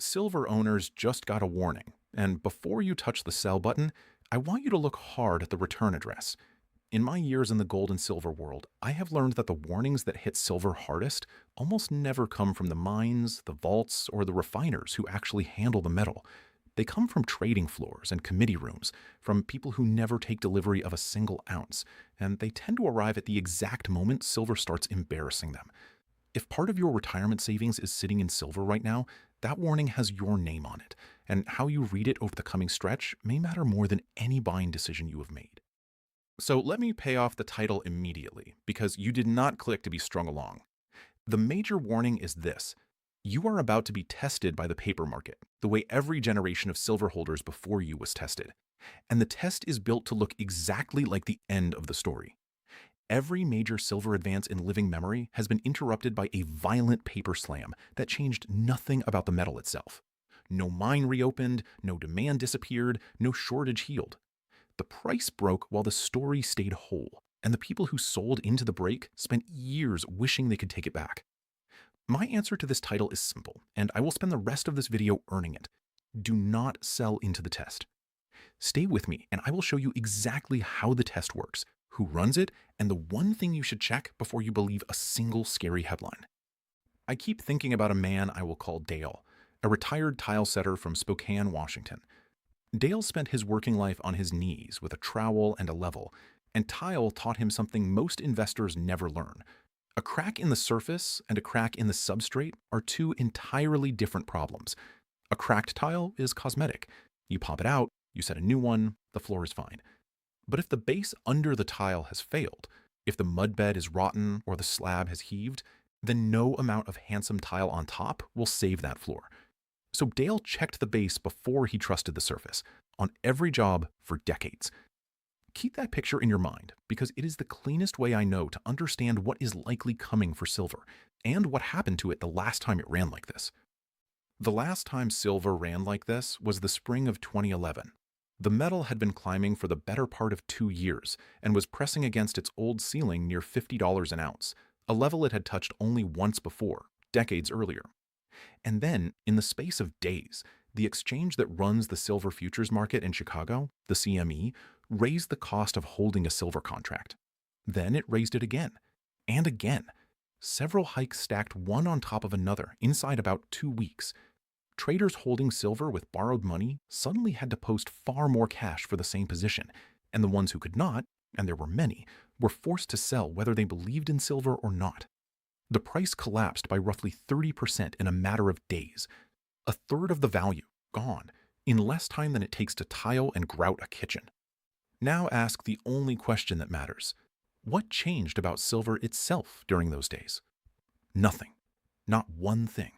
Silver owners just got a warning, and before you touch the sell button, I want you to look hard at the return address. In my years in the gold and silver world, I have learned that the warnings that hit silver hardest almost never come from the mines, the vaults, or the refiners who actually handle the metal. They come from trading floors and committee rooms, from people who never take delivery of a single ounce, and they tend to arrive at the exact moment silver starts embarrassing them. If part of your retirement savings is sitting in silver right now, that warning has your name on it, and how you read it over the coming stretch may matter more than any buying decision you have made. So let me pay off the title immediately, because you did not click to be strung along. The major warning is this: you are about to be tested by the paper market, the way every generation of silver holders before you was tested. And the test is built to look exactly like the end of the story. Every major silver advance in living memory has been interrupted by a violent paper slam that changed nothing about the metal itself. No mine reopened, no demand disappeared, no shortage healed. The price broke while the story stayed whole, and the people who sold into the break spent years wishing they could take it back. My answer to this title is simple, and I will spend the rest of this video earning it. Do not sell into the test. Stay with me, and I will show you exactly how the test works, who runs it, and the one thing you should check before you believe a single scary headline. I keep thinking about a man I will call Dale, a retired tile setter from Spokane, Washington. Dale spent his working life on his knees with a trowel and a level, and tile taught him something most investors never learn. A crack in the surface and a crack in the substrate are two entirely different problems. A cracked tile is cosmetic. You pop it out, you set a new one, the floor is fine. But if the base under the tile has failed, if the mud bed is rotten or the slab has heaved, then no amount of handsome tile on top will save that floor. So Dale checked the base before he trusted the surface, on every job for decades. Keep that picture in your mind, because it is the cleanest way I know to understand what is likely coming for silver, and what happened to it the last time it ran like this. The last time silver ran like this was the spring of 2011. The metal had been climbing for the better part of 2 years, and was pressing against its old ceiling near $50 an ounce, a level it had touched only once before, decades earlier. And then, in the space of days, the exchange that runs the silver futures market in Chicago, the CME, raised the cost of holding a silver contract. Then it raised it again, and again. Several hikes stacked one on top of another inside about 2 weeks. Traders holding silver with borrowed money suddenly had to post far more cash for the same position, and the ones who could not, and there were many, were forced to sell whether they believed in silver or not. The price collapsed by roughly 30% in a matter of days. A third of the value, gone, in less time than it takes to tile and grout a kitchen. Now ask the only question that matters. What changed about silver itself during those days? Nothing. Not one thing.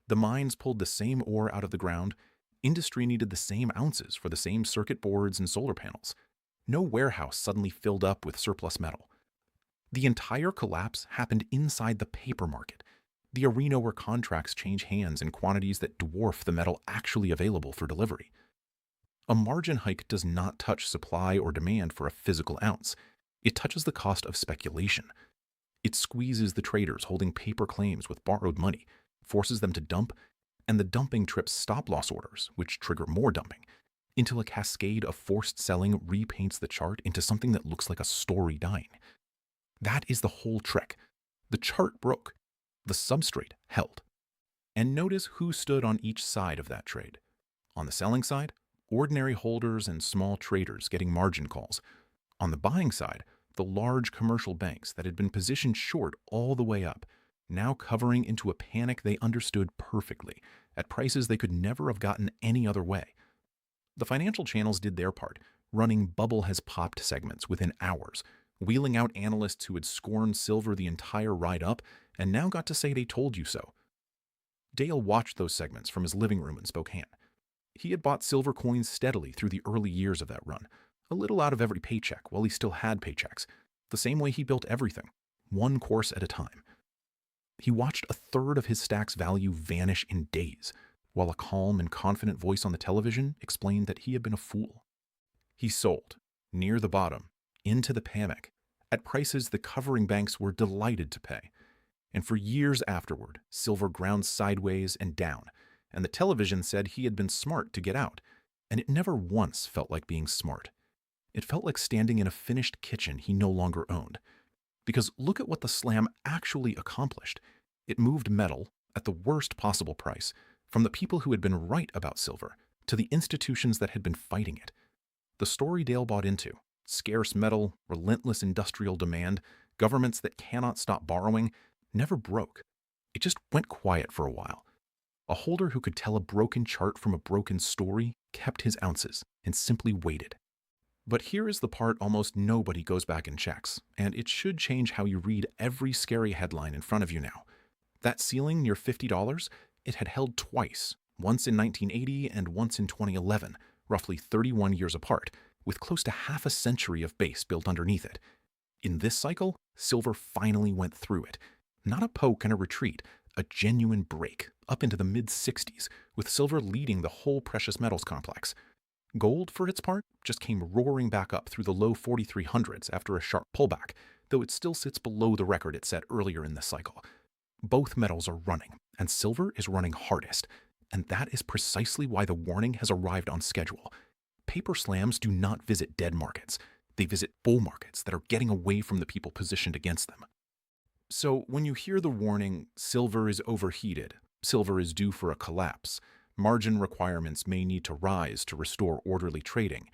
The mines pulled the same ore out of the ground. Industry needed the same ounces for the same circuit boards and solar panels. No warehouse suddenly filled up with surplus metal. The entire collapse happened inside the paper market, the arena where contracts change hands in quantities that dwarf the metal actually available for delivery. A margin hike does not touch supply or demand for a physical ounce. It touches the cost of speculation. It squeezes the traders holding paper claims with borrowed money, forces them to dump, and the dumping trips stop-loss orders, which trigger more dumping, until a cascade of forced selling repaints the chart into something that looks like a story dying. That is the whole trick. The chart broke. The substrate held. And notice who stood on each side of that trade. On the selling side, ordinary holders and small traders getting margin calls. On the buying side, the large commercial banks that had been positioned short all the way up, now covering into a panic they understood perfectly, at prices they could never have gotten any other way. The financial channels did their part, running bubble has popped segments within hours, wheeling out analysts who had scorned silver the entire ride up and now got to say they told you so. Dale watched those segments from his living room in Spokane. He had bought silver coins steadily through the early years of that run, a little out of every paycheck while he still had paychecks, the same way he built everything, one course at a time. He watched a third of his stack's value vanish in days, while a calm and confident voice on the television explained that he had been a fool. He sold, near the bottom, into the panic, at prices the covering banks were delighted to pay. And for years afterward, silver ground sideways and down, and the television said he had been smart to get out. And it never once felt like being smart. It felt like standing in a finished kitchen he no longer owned. Because look at what the slam actually accomplished. It moved metal, at the worst possible price, from the people who had been right about silver to the institutions that had been fighting it. The story Dale bought into, scarce metal, relentless industrial demand, governments that cannot stop borrowing, never broke. It just went quiet for a while. A holder who could tell a broken chart from a broken story kept his ounces and simply waited. But here is the part almost nobody goes back and checks, and it should change how you read every scary headline in front of you now. That ceiling near $50, it had held twice, once in 1980 and once in 2011, roughly 31 years apart, with close to half a century of base built underneath it. In this cycle, silver finally went through it. Not a poke and a retreat, a genuine break, up into the mid-60s, with silver leading the whole precious metals complex. Gold, for its part, just came roaring back up through the low 4300s after a sharp pullback, though it still sits below the record it set earlier in this cycle. Both metals are running, and silver is running hardest, and that is precisely why the warning has arrived on schedule. Paper slams do not visit dead markets. They visit bull markets that are getting away from the people positioned against them. So when you hear the warning, silver is overheated, silver is due for a collapse, margin requirements may need to rise to restore orderly trading,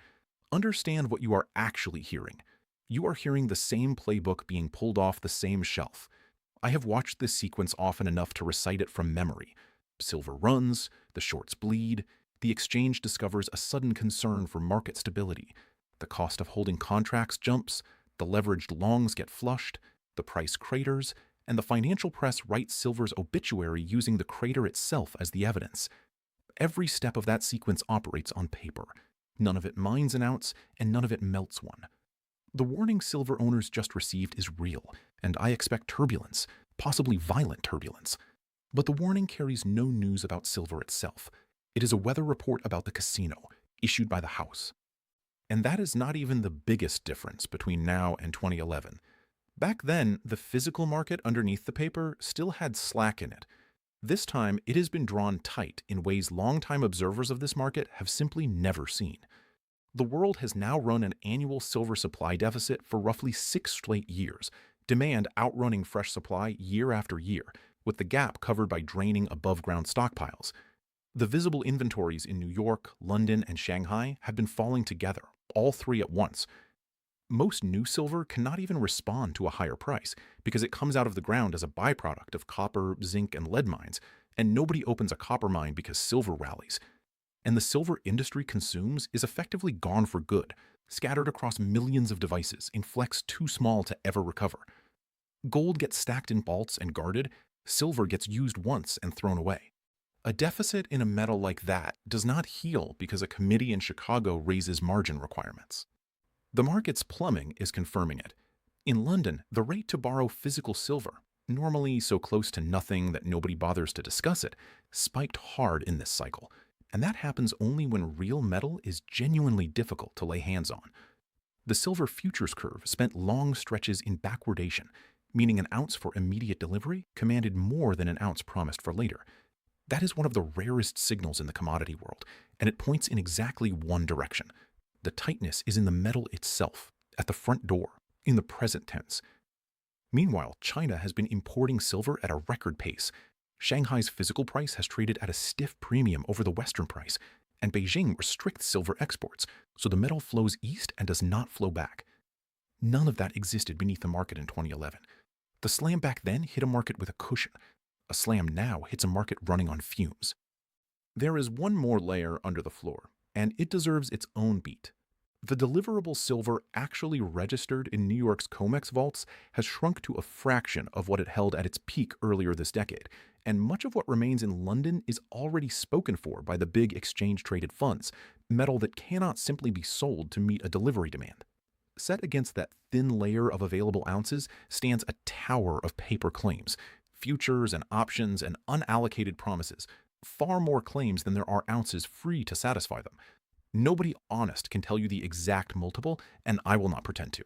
understand what you are actually hearing. You are hearing the same playbook being pulled off the same shelf. I have watched this sequence often enough to recite it from memory. Silver runs, the shorts bleed, the exchange discovers a sudden concern for market stability, the cost of holding contracts jumps, the leveraged longs get flushed, the price craters, and the financial press writes silver's obituary using the crater itself as the evidence. Every step of that sequence operates on paper. None of it mines an ounce, and none of it melts one. The warning silver owners just received is real, and I expect turbulence, possibly violent turbulence. But the warning carries no news about silver itself. It is a weather report about the casino, issued by the House. And that is not even the biggest difference between now and 2011. Back then, the physical market underneath the paper still had slack in it. This time, it has been drawn tight in ways longtime observers of this market have simply never seen. The world has now run an annual silver supply deficit for roughly 6 straight years, demand outrunning fresh supply year after year, with the gap covered by draining above-ground stockpiles. The visible inventories in New York, London, and Shanghai have been falling together, all three at once. Most new silver cannot even respond to a higher price because it comes out of the ground as a byproduct of copper, zinc, and lead mines, and nobody opens a copper mine because silver rallies. And the silver industry consumes is effectively gone for good, scattered across millions of devices in flex too small to ever recover. Gold gets stacked in vaults and guarded, silver gets used once and thrown away. A deficit in a metal like that does not heal because a committee in Chicago raises margin requirements. The market's plumbing is confirming it. In London, the rate to borrow physical silver, normally so close to nothing that nobody bothers to discuss it, spiked hard in this cycle, and that happens only when real metal is genuinely difficult to lay hands on. The silver futures curve spent long stretches in backwardation, meaning an ounce for immediate delivery commanded more than an ounce promised for later. That is one of the rarest signals in the commodity world, and it points in exactly one direction. The tightness is in the metal itself, at the front door, in the present tense. Meanwhile, China has been importing silver at a record pace. Shanghai's physical price has traded at a stiff premium over the Western price, and Beijing restricts silver exports, so the metal flows east and does not flow back. None of that existed beneath the market in 2011. The slam back then hit a market with a cushion. A slam now hits a market running on fumes. There is one more layer under the floor, and it deserves its own beat. The deliverable silver actually registered in New York's COMEX vaults has shrunk to a fraction of what it held at its peak earlier this decade, and much of what remains in London is already spoken for by the big exchange-traded funds, metal that cannot simply be sold to meet a delivery demand. Set against that thin layer of available ounces stands a tower of paper claims, futures and options and unallocated promises, far more claims than there are ounces free to satisfy them. Nobody honest can tell you the exact multiple, and I will not pretend to.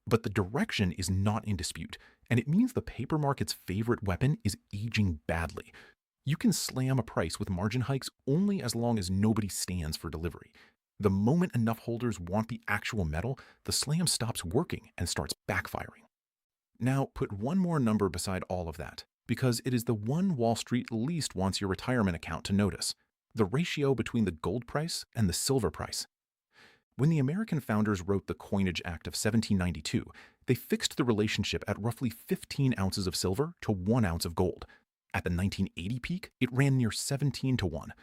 But the direction is not in dispute, and it means the paper market's favorite weapon is aging badly. You can slam a price with margin hikes only as long as nobody stands for delivery. The moment enough holders want the actual metal, the slam stops working and starts backfiring. Now, put one more number beside all of that, because it is the one Wall Street least wants your retirement account to notice: the ratio between the gold price and the silver price. When the American founders wrote the Coinage Act of 1792, they fixed the relationship at roughly 15 ounces of silver to 1 ounce of gold. At the 1980 peak, it ran near 17 to 1.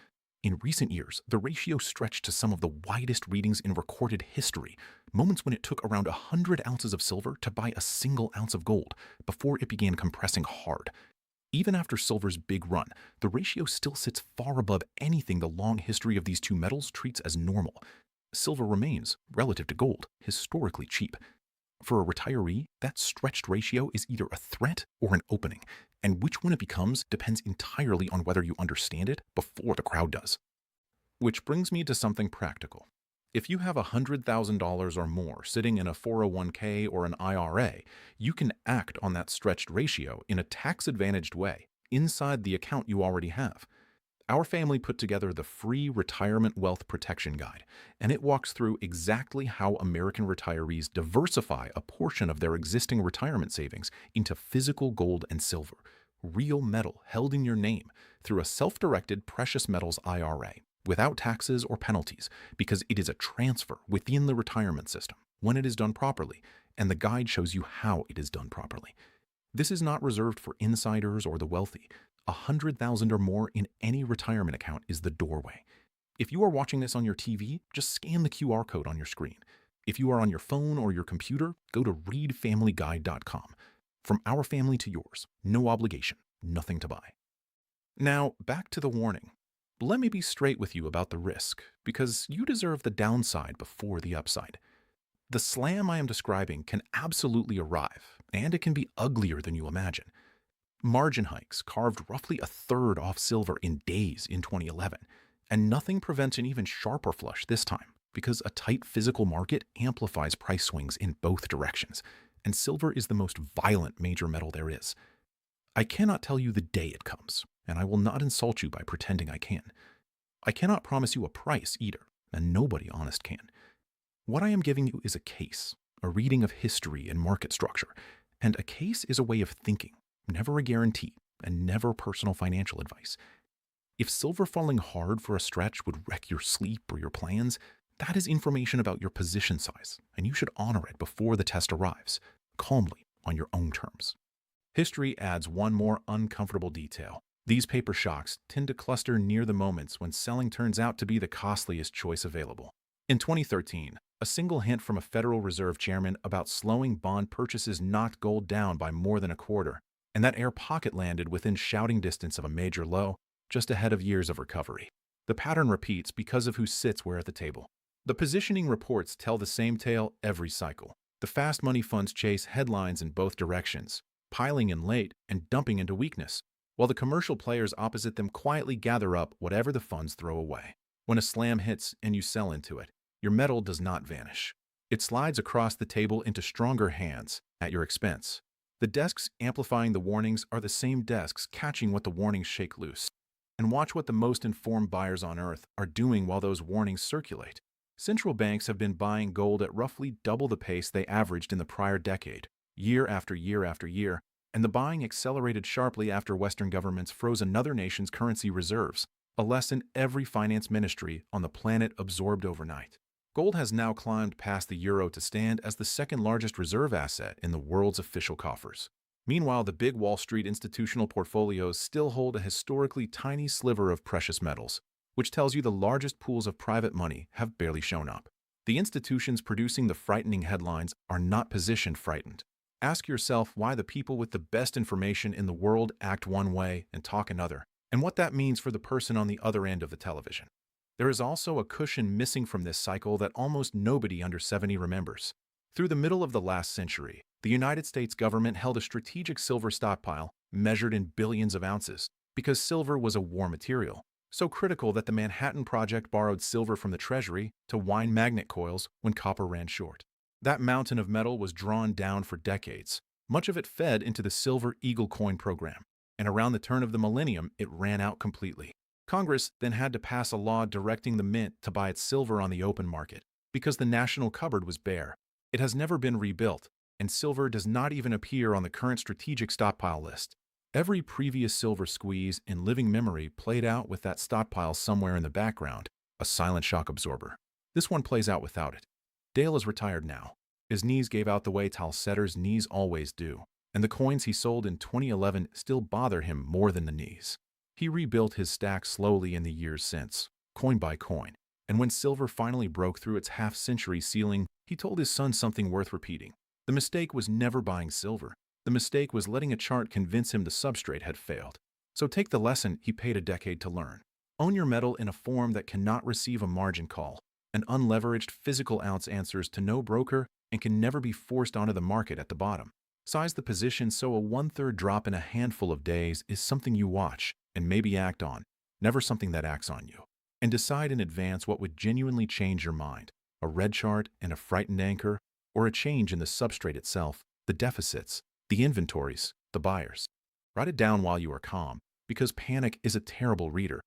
In recent years, the ratio stretched to some of the widest readings in recorded history, moments when it took around 100 ounces of silver to buy a single ounce of gold before it began compressing hard. Even after silver's big run, the ratio still sits far above anything the long history of these two metals treats as normal. Silver remains, relative to gold, historically cheap. For a retiree, that stretched ratio is either a threat or an opening, and which one it becomes depends entirely on whether you understand it before the crowd does. Which brings me to something practical. If you have $100,000 or more sitting in a 401k or an IRA, you can act on that stretched ratio in a tax-advantaged way inside the account you already have. Our family put together the free Retirement Wealth Protection Guide, and it walks through exactly how American retirees diversify a portion of their existing retirement savings into physical gold and silver, real metal held in your name, through a self-directed precious metals IRA, without taxes or penalties, because it is a transfer within the retirement system when it is done properly, and the guide shows you how it is done properly. This is not reserved for insiders or the wealthy. 100,000 or more in any retirement account is the doorway. If you are watching this on your TV, just scan the QR code on your screen. If you are on your phone or your computer, go to readfamilyguide.com. From our family to yours, no obligation, nothing to buy. Now, back to the warning. Let me be straight with you about the risk, because you deserve the downside before the upside. The slam I am describing can absolutely arrive, and it can be uglier than you imagine. Margin hikes carved roughly a third off silver in days in 2011, and nothing prevents an even sharper flush this time, because a tight physical market amplifies price swings in both directions, and silver is the most violent major metal there is. I cannot tell you the day it comes, and I will not insult you by pretending I can. I cannot promise you a price either, and nobody honest can. What I am giving you is a case, a reading of history and market structure, and a case is a way of thinking, never a guarantee, and never personal financial advice. If silver falling hard for a stretch would wreck your sleep or your plans, that is information about your position size, and you should honor it before the test arrives, calmly, on your own terms. History adds one more uncomfortable detail. These paper shocks tend to cluster near the moments when selling turns out to be the costliest choice available. In 2013, a single hint from a Federal Reserve chairman about slowing bond purchases knocked gold down by more than a quarter, and that air pocket landed within shouting distance of a major low, just ahead of years of recovery. The pattern repeats because of who sits where at the table. The positioning reports tell the same tale every cycle. The fast money funds chase headlines in both directions, piling in late and dumping into weakness, while the commercial players opposite them quietly gather up whatever the funds throw away. When a slam hits and you sell into it, your metal does not vanish. It slides across the table into stronger hands at your expense. The desks amplifying the warnings are the same desks catching what the warnings shake loose. And watch what the most informed buyers on earth are doing while those warnings circulate. Central banks have been buying gold at roughly double the pace they averaged in the prior decade, year after year after year, and the buying accelerated sharply after Western governments froze another nation's currency reserves, a lesson every finance ministry on the planet absorbed overnight. Gold has now climbed past the euro to stand as the second largest reserve asset in the world's official coffers. Meanwhile, the big Wall Street institutional portfolios still hold a historically tiny sliver of precious metals, which tells you the largest pools of private money have barely shown up. The institutions producing the frightening headlines are not positioned frightened. Ask yourself why the people with the best information in the world act one way and talk another, and what that means for the person on the other end of the television. There is also a cushion missing from this cycle that almost nobody under 70 remembers. Through the middle of the last century, the United States government held a strategic silver stockpile measured in billions of ounces because silver was a war material, so critical that the Manhattan Project borrowed silver from the Treasury to wind magnet coils when copper ran short. That mountain of metal was drawn down for decades. Much of it fed into the Silver Eagle coin program, and around the turn of the millennium, it ran out completely. Congress then had to pass a law directing the mint to buy its silver on the open market because the national cupboard was bare. It has never been rebuilt, and silver does not even appear on the current strategic stockpile list. Every previous silver squeeze in living memory played out with that stockpile somewhere in the background, a silent shock absorber. This one plays out without it. Dale is retired now. His knees gave out the way tall setters' knees always do, and the coins he sold in 2011 still bother him more than the knees. He rebuilt his stack slowly in the years since, coin by coin, and when silver finally broke through its half-century ceiling, he told his son something worth repeating. The mistake was never buying silver. The mistake was letting a chart convince him the substrate had failed. So take the lesson he paid a decade to learn. Own your metal in a form that cannot receive a margin call, an unleveraged physical ounce answers to no broker and can never be forced onto the market at the bottom. Size the position so a one-third drop in a handful of days is something you watch and maybe act on, never something that acts on you. And decide in advance what would genuinely change your mind, a red chart and a frightened anchor, or a change in the substrate itself, the deficits, the inventories, the buyers. Write it down while you are calm, because panic is a terrible reader,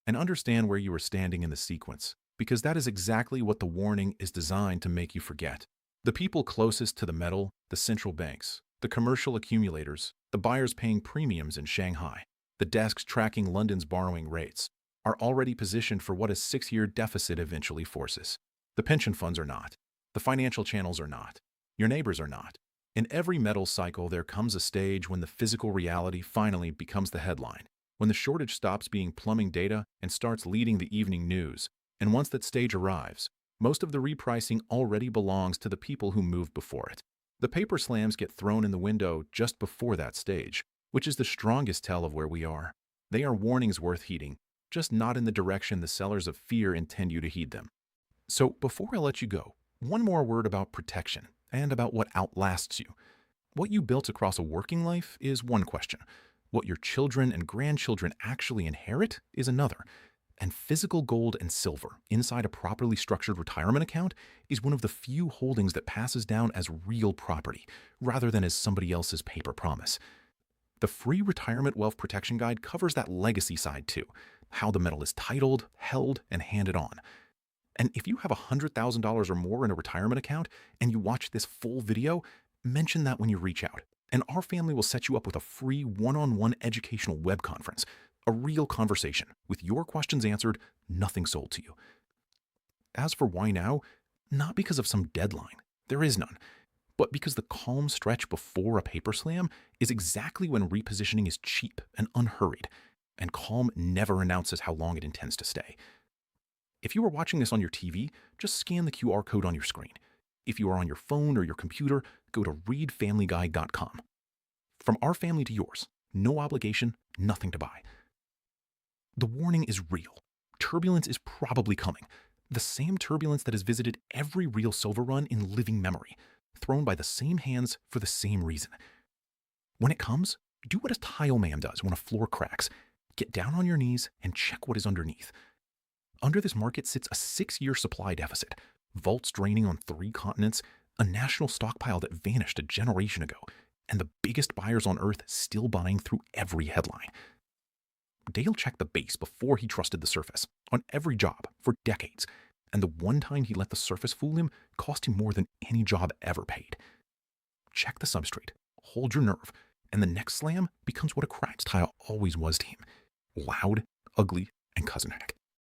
and understand where you are standing in the sequence, because that is exactly what the warning is designed to make you forget. The people closest to the metal, the central banks, the commercial accumulators, the buyers paying premiums in Shanghai, the desks tracking London's borrowing rates, are already positioned for what a 6-year deficit eventually forces. The pension funds are not. The financial channels are not. Your neighbors are not. In every metal cycle, there comes a stage when the physical reality finally becomes the headline, when the shortage stops being plumbing data and starts leading the evening news. And once that stage arrives, most of the repricing already belongs to the people who moved before it. The paper slams get thrown in the window just before that stage, which is the strongest tell of where we are. They are warnings worth heeding, just not in the direction the sellers of fear intend you to heed them. So before I let you go, one more word about protection and about what outlasts you. What you built across a working life is one question. What your children and grandchildren actually inherit is another. And physical gold and silver inside a properly structured retirement account is one of the few holdings that passes down as real property rather than as somebody else's paper promise. The free Retirement Wealth Protection Guide covers that legacy side too, how the metal is titled, held, and handed on. And if you have $100,000 or more in a retirement account and you watch this full video, mention that when you reach out. And our family will set you up with a free one-on-one educational web conference, a real conversation with your questions answered, nothing sold to you. As for why now, not because of some deadline, there is none, but because the calm stretch before a paper slam is exactly when repositioning is cheap and unhurried, and calm never announces how long it intends to stay. If you are watching this on your TV, just scan the QR code on your screen. If you are on your phone or your computer, go to readfamilyguide.com. From our family to yours, no obligation, nothing to buy. The warning is real. Turbulence is probably coming. The same turbulence that has visited every real silver run in living memory, thrown by the same hands for the same reason. When it comes, do what a tile man does when a floor cracks. Get down on your knees and check what is underneath. Under this market sits a 6-year supply deficit, vaults draining on 3 continents, a national stockpile that vanished a generation ago, and the biggest buyers on earth still buying through every headline. Dale checked the base before he trusted the surface, on every job, for decades, and the one time he let the surface fool him cost him more than any job ever paid. Check the substrate, hold your nerve, and the next slam becomes what a cracked tile always was to him: loud, ugly, and cousin heck.